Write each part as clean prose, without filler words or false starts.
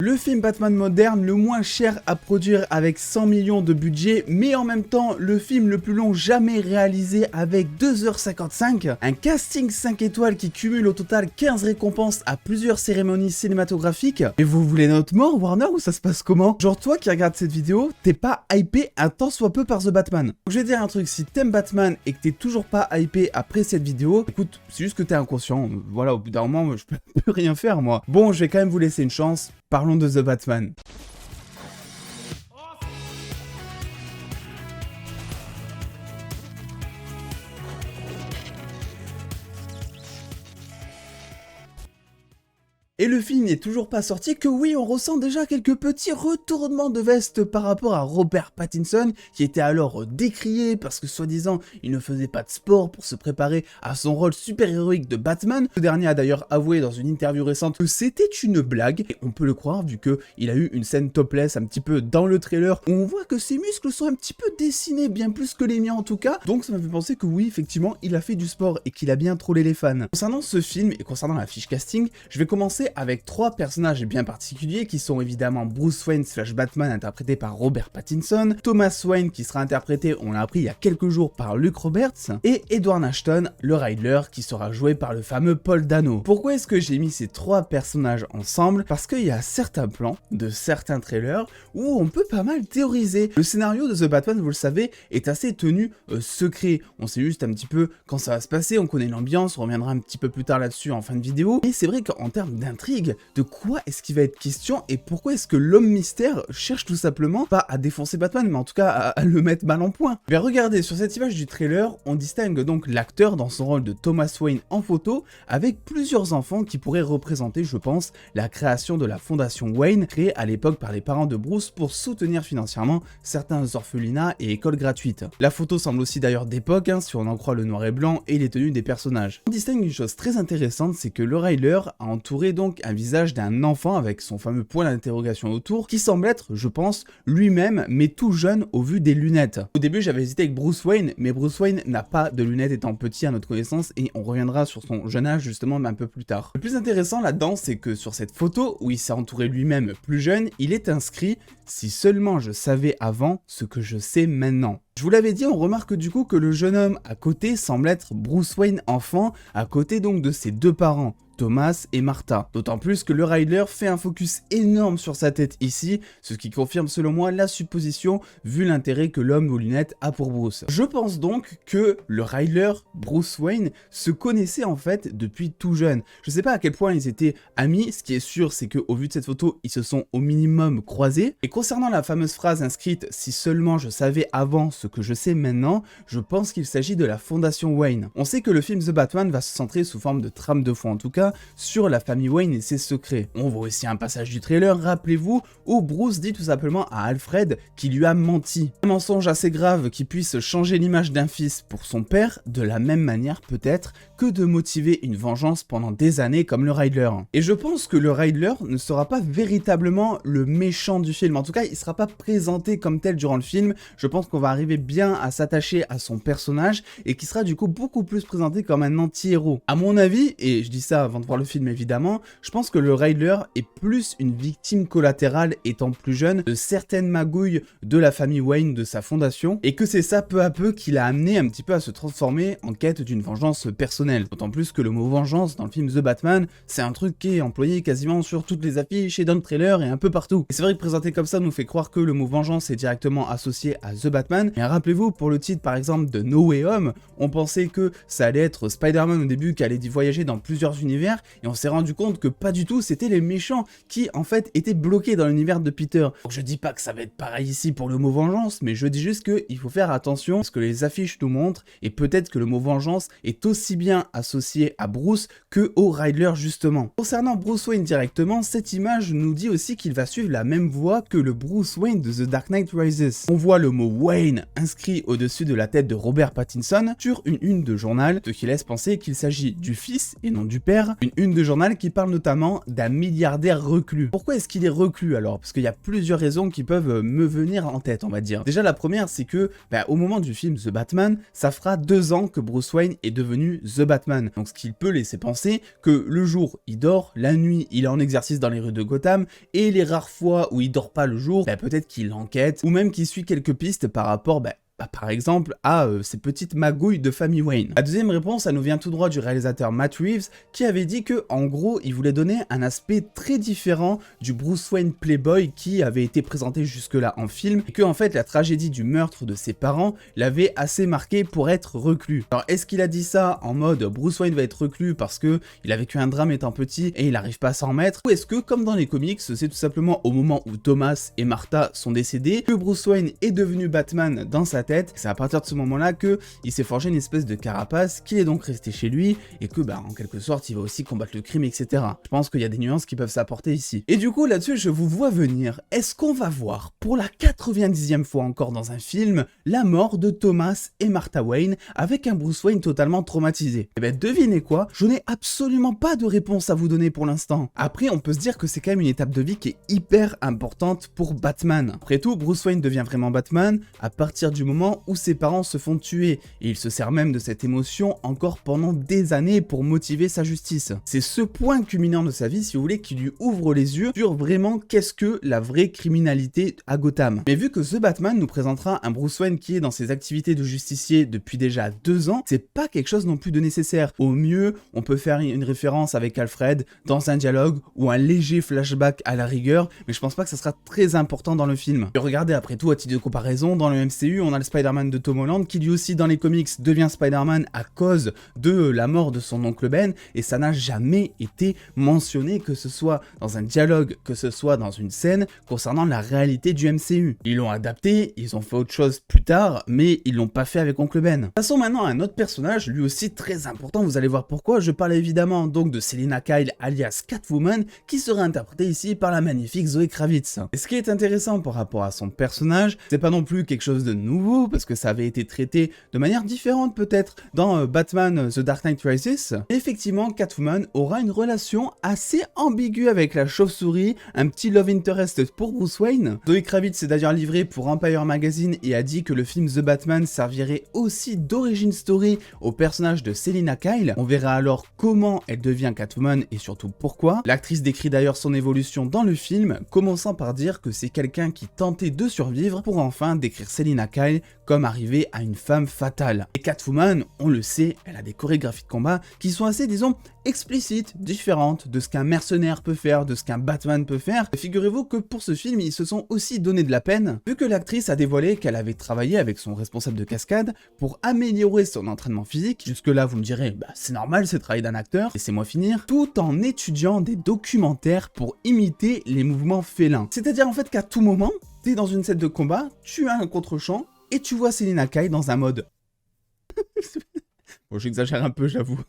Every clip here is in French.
Le film Batman moderne le moins cher à produire avec 100 millions de budget, mais en même temps le film le plus long jamais réalisé avec 2h55, un casting 5 étoiles qui cumule au total 15 récompenses à plusieurs cérémonies cinématographiques. Et vous voulez notre mort, Warner, ou ça se passe comment? Genre toi qui regardes cette vidéo, t'es pas hypé un tant soit peu par The Batman. Donc je vais te dire un truc, si t'aimes Batman et que t'es toujours pas hypé après cette vidéo, écoute, c'est juste que t'es inconscient, voilà, au bout d'un moment, je peux plus rien faire moi. Bon, je vais quand même vous laisser une chance. Parlons de The Batman. Et le film n'est toujours pas sorti que oui, on ressent déjà quelques petits retournements de veste par rapport à Robert Pattinson, qui était alors décrié parce que soi-disant il ne faisait pas de sport pour se préparer à son rôle super-héroïque de Batman. Ce dernier a d'ailleurs avoué dans une interview récente que c'était une blague, et on peut le croire vu qu'il a eu une scène topless un petit peu dans le trailer où on voit que ses muscles sont un petit peu dessinés, bien plus que les miens en tout cas. Donc ça m'a fait penser que oui, effectivement, il a fait du sport et qu'il a bien trollé les fans. Concernant ce film et concernant la fiche casting, je vais commencer avec trois personnages bien particuliers qui sont évidemment Bruce Wayne / Batman interprété par Robert Pattinson, Thomas Wayne qui sera interprété, on l'a appris il y a quelques jours, par Luke Roberts, et Edward Ashton, le Riddler, qui sera joué par le fameux Paul Dano. Pourquoi est-ce que j'ai mis ces trois personnages ensemble? Parce qu'il y a certains plans de certains trailers où on peut pas mal théoriser. Le scénario de The Batman, vous le savez, est assez tenu secret. On sait juste un petit peu quand ça va se passer, on connaît l'ambiance, on reviendra un petit peu plus tard là-dessus en fin de vidéo. Et c'est vrai qu'en termes d'intrigue, de quoi est-ce qu'il va être question et pourquoi est-ce que l'homme mystère cherche tout simplement pas à défoncer Batman, mais en tout cas à le mettre mal en point. Bien regardez, sur cette image du trailer, on distingue donc l'acteur dans son rôle de Thomas Wayne en photo avec plusieurs enfants qui pourraient représenter, je pense, la création de la fondation Wayne créée à l'époque par les parents de Bruce pour soutenir financièrement certains orphelinats et écoles gratuites. La photo semble aussi d'ailleurs d'époque, si on en croit le noir et blanc et les tenues des personnages. On distingue une chose très intéressante, c'est que le Riddler a entouré donc un visage d'un enfant avec son fameux point d'interrogation autour qui semble être, je pense, lui-même mais tout jeune au vu des lunettes. Au début j'avais hésité avec Bruce Wayne, mais Bruce Wayne n'a pas de lunettes étant petit à notre connaissance et on reviendra sur son jeune âge justement un peu plus tard. Le plus intéressant là-dedans, c'est que sur cette photo où il s'est entouré lui-même plus jeune, il est inscrit « Si seulement je savais avant ce que je sais maintenant ». Je vous l'avais dit, on remarque du coup que le jeune homme à côté semble être Bruce Wayne enfant, à côté donc de ses deux parents, Thomas et Martha. D'autant plus que le Riddler fait un focus énorme sur sa tête ici, ce qui confirme selon moi la supposition vu l'intérêt que l'homme aux lunettes a pour Bruce. Je pense donc que le Riddler, Bruce Wayne, se connaissaient en fait depuis tout jeune. Je sais pas à quel point ils étaient amis, ce qui est sûr c'est qu'au vu de cette photo, ils se sont au minimum croisés. Et concernant la fameuse phrase inscrite « Si seulement je savais avant ce que je sais maintenant », je pense qu'il s'agit de la fondation Wayne. On sait que le film The Batman va se centrer sous forme de trame de fond en tout cas, sur la famille Wayne et ses secrets. On voit aussi un passage du trailer, rappelez-vous, où Bruce dit tout simplement à Alfred qu'il lui a menti. Un mensonge assez grave qui puisse changer l'image d'un fils pour son père, de la même manière peut-être que de motiver une vengeance pendant des années comme le Riddler. Et je pense que le Riddler ne sera pas véritablement le méchant du film, en tout cas il ne sera pas présenté comme tel durant le film. Je pense qu'on va arriver bien à s'attacher à son personnage et qui sera du coup beaucoup plus présenté comme un anti-héros. À mon avis, et je dis ça avant de voir le film évidemment, je pense que le Riddler est plus une victime collatérale étant plus jeune de certaines magouilles de la famille Wayne de sa fondation et que c'est ça peu à peu qui l'a amené un petit peu à se transformer en quête d'une vengeance personnelle. D'autant plus que le mot vengeance dans le film The Batman, c'est un truc qui est employé quasiment sur toutes les affiches et dans le trailer et un peu partout. Et c'est vrai que présenté comme ça nous fait croire que le mot vengeance est directement associé à The Batman, mais rappelez-vous pour le titre par exemple de No Way Home, on pensait que ça allait être Spider-Man au début qui allait voyager dans plusieurs univers et on s'est rendu compte que pas du tout, c'était les méchants qui en fait étaient bloqués dans l'univers de Peter. Donc je dis pas que ça va être pareil ici pour le mot vengeance, mais je dis juste qu'il faut faire attention à ce que les affiches nous montrent et peut-être que le mot vengeance est aussi bien associé à Bruce que au Riddler justement. Concernant Bruce Wayne directement, cette image nous dit aussi qu'il va suivre la même voie que le Bruce Wayne de The Dark Knight Rises. On voit le mot Wayne inscrit au-dessus de la tête de Robert Pattinson sur une une de journal, ce qui laisse penser qu'il s'agit du fils et non du père. Une une de journal qui parle notamment d'un milliardaire reclus. Pourquoi est-ce qu'il est reclus alors? Parce qu'il y a plusieurs raisons qui peuvent me venir en tête, on va dire. Déjà la première, c'est que au moment du film The Batman, ça fera 2 ans que Bruce Wayne est devenu The Batman. Donc ce qui peut laisser penser que le jour il dort, la nuit il est en exercice dans les rues de Gotham, et les rares fois où il dort pas le jour, peut-être qu'il enquête, ou même qu'il suit quelques pistes par rapport par exemple à ces petites magouilles de famille Wayne. La deuxième réponse, ça nous vient tout droit du réalisateur Matt Reeves, qui avait dit que en gros il voulait donner un aspect très différent du Bruce Wayne playboy qui avait été présenté jusque-là en film, et que en fait la tragédie du meurtre de ses parents l'avait assez marqué pour être reclus. Alors est-ce qu'il a dit ça en mode Bruce Wayne va être reclus parce que il a vécu un drame étant petit et il n'arrive pas à s'en remettre, ou est-ce que comme dans les comics, c'est tout simplement au moment où Thomas et Martha sont décédés que Bruce Wayne est devenu Batman dans sa tête. C'est à partir de ce moment-là que il s'est forgé une espèce de carapace, qu'il est donc resté chez lui, et que en quelque sorte il va aussi combattre le crime, etc. Je pense qu'il y a des nuances qui peuvent s'apporter ici. Et du coup là-dessus je vous vois venir, est-ce qu'on va voir pour la 90e fois encore dans un film la mort de Thomas et Martha Wayne avec un Bruce Wayne totalement traumatisé? Eh devinez quoi, je n'ai absolument pas de réponse à vous donner pour l'instant. Après on peut se dire que c'est quand même une étape de vie qui est hyper importante pour Batman. Après tout, Bruce Wayne devient vraiment Batman à partir du moment où ses parents se font tuer, et il se sert même de cette émotion encore pendant des années pour motiver sa justice. C'est ce point culminant de sa vie, si vous voulez, qui lui ouvre les yeux sur vraiment qu'est-ce que la vraie criminalité à Gotham. Mais vu que The Batman nous présentera un Bruce Wayne qui est dans ses activités de justicier depuis déjà 2 ans, c'est pas quelque chose non plus de nécessaire. Au mieux, on peut faire une référence avec Alfred dans un dialogue ou un léger flashback à la rigueur, mais je pense pas que ça sera très important dans le film. Et regardez, après tout, à titre de comparaison, dans le MCU, on a le Spider-Man de Tom Holland qui lui aussi dans les comics devient Spider-Man à cause de la mort de son oncle Ben, et ça n'a jamais été mentionné, que ce soit dans un dialogue, que ce soit dans une scène concernant la réalité du MCU. Ils l'ont adapté, ils ont fait autre chose plus tard, mais ils l'ont pas fait avec oncle Ben. Passons maintenant à un autre personnage, lui aussi très important, vous allez voir pourquoi. Je parle évidemment donc de Selina Kyle alias Catwoman, qui sera interprétée ici par la magnifique Zoe Kravitz. Et ce qui est intéressant par rapport à son personnage, c'est pas non plus quelque chose de nouveau, parce que ça avait été traité de manière différente peut-être dans Batman The Dark Knight Rises. Et effectivement, Catwoman aura une relation assez ambiguë avec la chauve-souris, un petit love interest pour Bruce Wayne. Zoe Kravitz s'est d'ailleurs livrée pour Empire Magazine et a dit que le film The Batman servirait aussi d'origin story au personnage de Selina Kyle. On verra alors comment elle devient Catwoman et surtout pourquoi. L'actrice décrit d'ailleurs son évolution dans le film, commençant par dire que c'est quelqu'un qui tentait de survivre pour enfin décrire Selina Kyle comme arrivée à une femme fatale. Et Catwoman, on le sait, elle a des chorégraphies de combat qui sont assez, disons, explicites, différentes de ce qu'un mercenaire peut faire, de ce qu'un Batman peut faire. Figurez-vous que pour ce film, ils se sont aussi donné de la peine, vu que l'actrice a dévoilé qu'elle avait travaillé avec son responsable de cascade pour améliorer son entraînement physique. Jusque-là, vous me direz, c'est normal, c'est le travail d'un acteur, laissez-moi finir, tout en étudiant des documentaires pour imiter les mouvements félins. C'est-à-dire en fait qu'à tout moment, t'es dans une scène de combat, tu as un contre-champ, et tu vois Selina Kyle dans un mode... Bon, j'exagère un peu, j'avoue.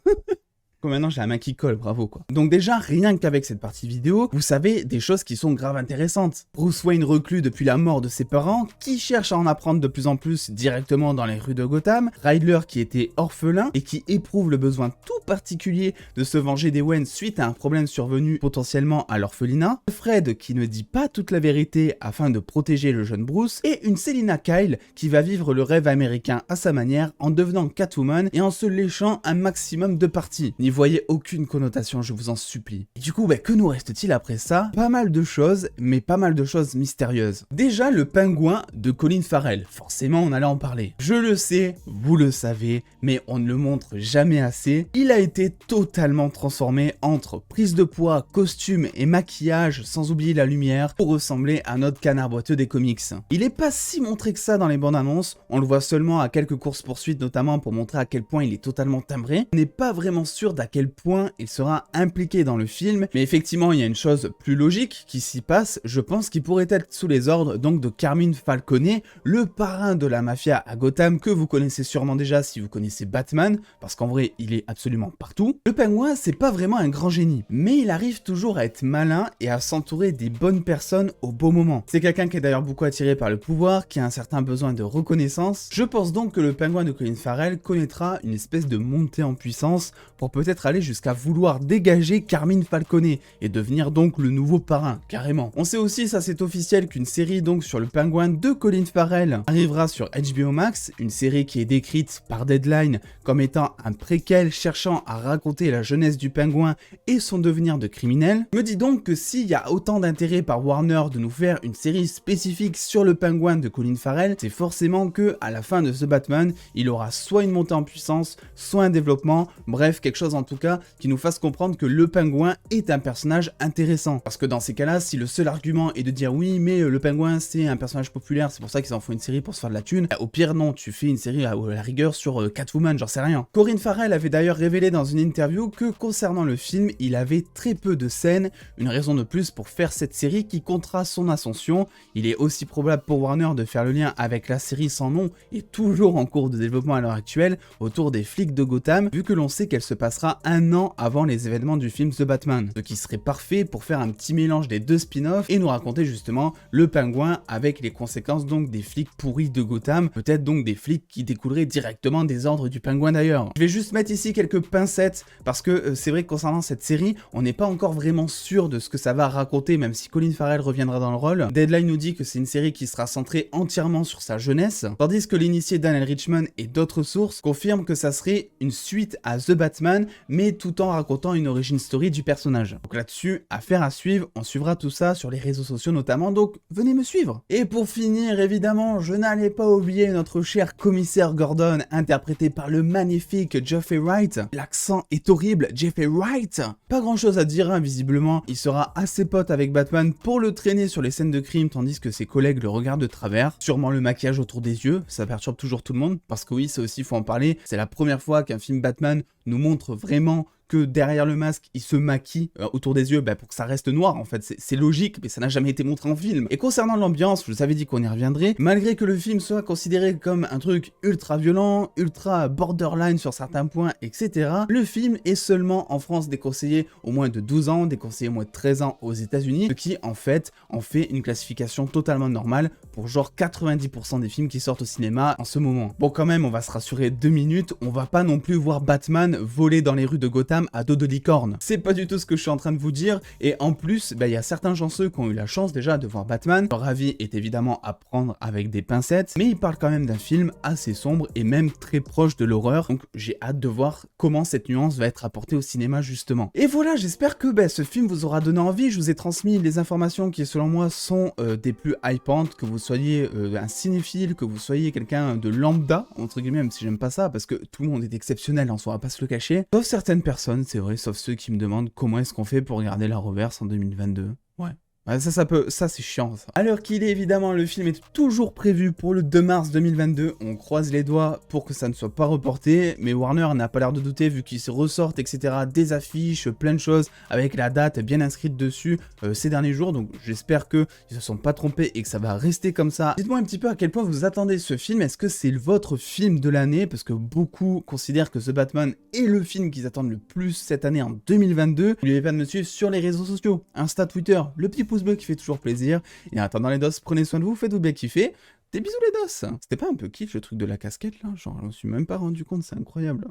Comme maintenant j'ai la main qui colle, bravo quoi. Donc déjà, rien qu'avec cette partie vidéo, vous savez des choses qui sont grave intéressantes. Bruce Wayne reclus depuis la mort de ses parents, qui cherche à en apprendre de plus en plus directement dans les rues de Gotham, Riddler qui était orphelin et qui éprouve le besoin tout particulier de se venger des Wayne suite à un problème survenu potentiellement à l'orphelinat, Fred qui ne dit pas toute la vérité afin de protéger le jeune Bruce, et une Selina Kyle qui va vivre le rêve américain à sa manière en devenant Catwoman et en se léchant un maximum de parties. N'y voyez aucune connotation, je vous en supplie. Et du coup, que nous reste-t-il après ça? Pas mal de choses, mais pas mal de choses mystérieuses. Déjà, le pingouin de Colin Farrell. Forcément, on allait en parler. Je le sais, vous le savez, mais on ne le montre jamais assez. Il a été totalement transformé entre prise de poids, costume et maquillage, sans oublier la lumière, pour ressembler à notre canard boiteux des comics. Il est pas si montré que ça dans les bandes annonces, on le voit seulement à quelques courses-poursuites, notamment pour montrer à quel point il est totalement timbré. On n'est pas vraiment sûr à quel point il sera impliqué dans le film, mais effectivement il y a une chose plus logique qui s'y passe, je pense qu'il pourrait être sous les ordres donc de Carmine Falcone, le parrain de la mafia à Gotham que vous connaissez sûrement déjà si vous connaissez Batman, parce qu'en vrai il est absolument partout. Le pingouin c'est pas vraiment un grand génie, mais il arrive toujours à être malin et à s'entourer des bonnes personnes au bon moment. C'est quelqu'un qui est d'ailleurs beaucoup attiré par le pouvoir, qui a un certain besoin de reconnaissance. Je pense donc que le pingouin de Colin Farrell connaîtra une espèce de montée en puissance pour peut-être aller jusqu'à vouloir dégager Carmine Falcone et devenir donc le nouveau parrain, carrément. On sait aussi, ça c'est officiel, qu'une série donc sur le pingouin de Colin Farrell arrivera sur HBO Max, une série qui est décrite par Deadline comme étant un préquel cherchant à raconter la jeunesse du pingouin et son devenir de criminel. Me dis donc que s'il y a autant d'intérêt par Warner de nous faire une série spécifique sur le pingouin de Colin Farrell, c'est forcément que à la fin de The Batman, il aura soit une montée en puissance, soit un développement, bref, quelque chose en tout cas qui nous fasse comprendre que le pingouin est un personnage intéressant. Parce que dans ces cas-là, si le seul argument est de dire oui, mais le pingouin c'est un personnage populaire, c'est pour ça qu'ils en font une série pour se faire de la thune, au pire non, tu fais une série à la rigueur sur Catwoman, j'en sais rien. Colin Farrell avait d'ailleurs révélé dans une interview que concernant le film, il avait très peu de scènes, une raison de plus pour faire cette série qui comptera son ascension. Il est aussi probable pour Warner de faire le lien avec la série sans nom et toujours en cours de développement à l'heure actuelle autour des flics de Gotham, vu que l'on sait qu'elle se passera un an avant les événements du film The Batman, ce qui serait parfait pour faire un petit mélange des deux spin-offs et nous raconter justement le pingouin avec les conséquences donc des flics pourris de Gotham, peut-être donc des flics qui découleraient directement des ordres du pingouin d'ailleurs. Je vais juste mettre ici quelques pincettes parce que c'est vrai que concernant cette série, on n'est pas encore vraiment sûr de ce que ça va raconter, même si Colin Farrell reviendra dans le rôle. Deadline nous dit que c'est une série qui sera centrée entièrement sur sa jeunesse, tandis que l'initié Daniel Richman et d'autres sources confirment que ça serait une suite à The Batman, mais tout en racontant une origin story du personnage. Donc là-dessus, affaire à suivre, on suivra tout ça sur les réseaux sociaux notamment, donc venez me suivre. Et pour finir, évidemment, je n'allais pas oublier notre cher commissaire Gordon, interprété par le magnifique Jeffrey Wright. L'accent est horrible, Jeffrey Wright. Pas grand chose à dire, hein, visiblement, il sera assez pote avec Batman pour le traîner sur les scènes de crime, tandis que ses collègues le regardent de travers. Sûrement le maquillage autour des yeux, ça perturbe toujours tout le monde, parce que oui, ça aussi, faut en parler, c'est la première fois qu'un film Batman nous montre vraiment que derrière le masque, il se maquille autour des yeux pour que ça reste noir, en fait, c'est logique, mais ça n'a jamais été montré en film. Et concernant l'ambiance, je vous avais dit qu'on y reviendrait, malgré que le film soit considéré comme un truc ultra violent, ultra borderline sur certains points, etc., le film est seulement en France déconseillé au moins de 12 ans, déconseillé au moins de 13 ans aux États-Unis, ce qui, en fait une classification totalement normale pour genre 90% des films qui sortent au cinéma en ce moment. Bon, quand même, on va se rassurer 2 minutes, on va pas non plus voir Batman voler dans les rues de Gotham à dos de licorne. C'est pas du tout ce que je suis en train de vous dire, et en plus, il y a certains chanceux qui ont eu la chance déjà de voir Batman. Leur avis est évidemment à prendre avec des pincettes, mais il parle quand même d'un film assez sombre et même très proche de l'horreur, donc j'ai hâte de voir comment cette nuance va être apportée au cinéma justement. Et voilà, j'espère que ce film vous aura donné envie, je vous ai transmis les informations qui selon moi sont des plus hypantes, que vous soyez un cinéphile, que vous soyez quelqu'un de lambda, entre guillemets, même si j'aime pas ça, parce que tout le monde est exceptionnel en soi, on va pas se le cacher, sauf certaines personnes, c'est vrai, sauf ceux qui me demandent comment est-ce qu'on fait pour regarder la reverse en 2022. Ouais. Ça c'est chiant ça. Alors qu'il est évidemment, le film est toujours prévu pour le 2 mars 2022, on croise les doigts pour que ça ne soit pas reporté, mais Warner n'a pas l'air de douter vu qu'ils se ressortent, etc., des affiches, plein de choses, avec la date bien inscrite dessus ces derniers jours, donc j'espère qu'ils se sont pas trompés et que ça va rester comme ça. Dites-moi un petit peu à quel point vous attendez ce film, est-ce que c'est votre film de l'année, parce que beaucoup considèrent que The Batman est le film qu'ils attendent le plus cette année en 2022. N'oubliez pas de me suivre sur les réseaux sociaux, Insta, Twitter, le petit pouce bleu qui fait toujours plaisir. Et en attendant les dos, prenez soin de vous, faites-vous bien kiffer. Des bisous les dos. C'était pas un peu kiff le truc de la casquette là? Genre je me suis même pas rendu compte, c'est incroyable.